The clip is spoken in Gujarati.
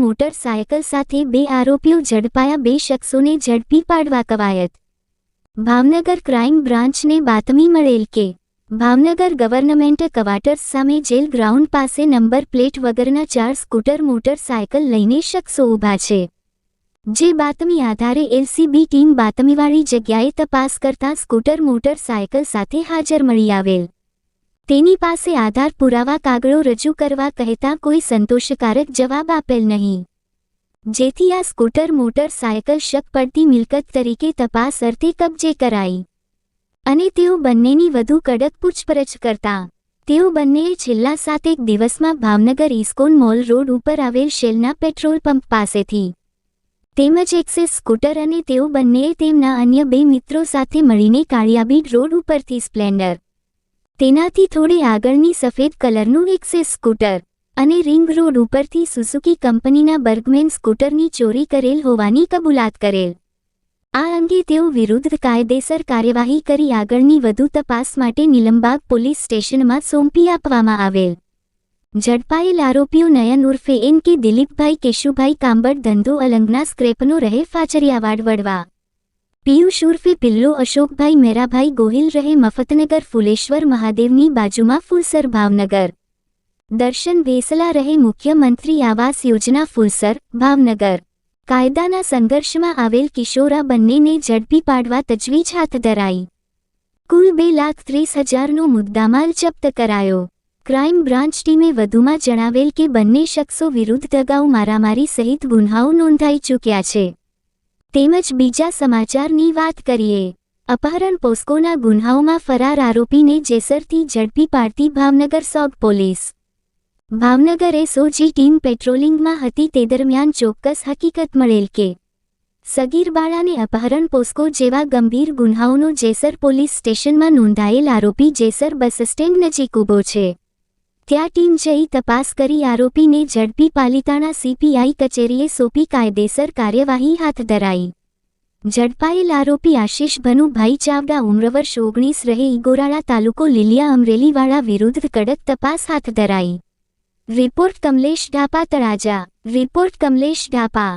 મોટરસાયકલ સાથે 2 આરોપીઓ ઝડપાયા। 2 શખ્સોને ઝડપી પાડવા કવાયત। ભાવનગર ક્રાઇમ બ્રાન્ચને બાતમી મળેલ કે ભાવનગર ગવર્નમેન્ટ ક્વાર્ટર્સ સામે જેલ ગ્રાઉન્ડ પાસે નંબર પ્લેટ વગરના 4 સ્કૂટર મોટરસાયકલ લઈને શખ્સો ઊભા છે। જે બાતમી આધારે એલસીબી ટીમ બાતમીવાળી જગ્યાએ તપાસ કરતા સ્કૂટર મોટરસાયકલ સાથે હાજર મળી આવેલ। તેની પાસે આધાર પુરાવા કાગળો રજૂ કરવા કહેતા કોઈ સંતોષકારક જવાબ આપેલ નહીં, જેથી આ સ્કૂટર મોટરસાયકલ શક પડતી મિલકત તરીકે તપાસ અર્થે કબજે કરાઈ અને તેઓ બંનેની વધુ કડક પૂછપરછ કરતા તેઓ બંનેએ છેલ્લા 7 દિવસમાં ભાવનગર ઇસ્કોન મોલ રોડ ઉપર આવેલ શેલના પેટ્રોલ પંપ પાસેથી તેમજ એક્સેસ સ્કૂટર અને તેઓ બંનેએ તેમના અન્ય 2 મિત્રો સાથે મળીને કાળિયાબીડ રોડ ઉપરથી સ્પ્લેન્ડર, તેનાથી થોડે આગળની સફેદ કલરનું એક્સેસ સ્કૂટર અને રિંગ રોડ ઉપરથી સુઝુકી કંપનીના બર્ગમેન સ્કૂટરની ચોરી કરેલ હોવાની કબૂલાત કરેલ। આ અંગે તેઓ વિરુદ્ધ કાયદેસર કાર્યવાહી કરી આગળની વધુ તપાસ માટે નીલમબાગ પોલીસ સ્ટેશનમાં સોંપી આપવામાં આવેલ। ઝડપાયેલ આરોપીઓ નયન ઉર્ફે એન કે દિલીપભાઈ કેશુભાઈ કાંબડ ધંધો અલંગના સ્ક્રેપનો રહે ફાચરિયાવાડ વડવા, પિયુષ ઉર્ફે પિલ્લો અશોકભાઈ મેરાભાઈ ગોહિલ રહે મફતનગર ફુલેશ્વર મહાદેવની બાજુમાં ફુલસર ભાવનગર, દર્શન વેસલા રહે મુખ્યમંત્રી આવાસ યોજના ફુલસર ભાવનગર। કાયદાના સંઘર્ષમાં આવેલ કિશોરા બંનેને ઝડપી પાડવા તજવીજ હાથ ધરાઈ। કુલ 2,30,000નો મુદ્દામાલ જપ્ત કરાયો। ક્રાઇમ બ્રાન્ચ ટીમે વધુમાં જણાવેલ કે બંને શખ્સો વિરુદ્ધ અગાઉ મારામારી સહિત ગુન્હાઓ નોંધાઈ ચૂક્યા છે। તેમજ બીજા સમાચારની વાત કરીએ। અપહરણ પોસ્કોના ગુન્હાઓમાં ફરાર આરોપીને જેસરથી ઝડપી પાડતી ભાવનગર સબ પોલીસ। ભાવનગર એસઓજી ટીમ પેટ્રોલિંગમાં હતી તે દરમિયાન ચોક્કસ હકીકત મળેલ કે સગીર બાળાને અપહરણ પોસ્કો જેવા ગંભીર ગુન્હાઓનો જેસર પોલીસ સ્ટેશનમાં નોંધાયેલ આરોપી જેસર બસ સ્ટેન્ડ નજીક ઊભો છે। ત્યાં ટીમ જઈ તપાસ કરી આરોપીને ઝડપી પાલિતાણા સીપીઆઈ કચેરીએ સોંપી કાયદેસર કાર્યવાહી હાથ ધરાઈ। ઝડપાયેલ આરોપી આશિષ ભનુભાઈ ચાવડા ઉંમર વર્ષ 19 રહે ઈગોરાળા તાલુકો લીલિયા અમરેલીવાળા વિરુદ્ધ કડક તપાસ હાથ ધરાઈ। રિપોર્ટ કમલેશ ઢાપા તળાજા। રિપોર્ટ કમલેશ ઢાપા।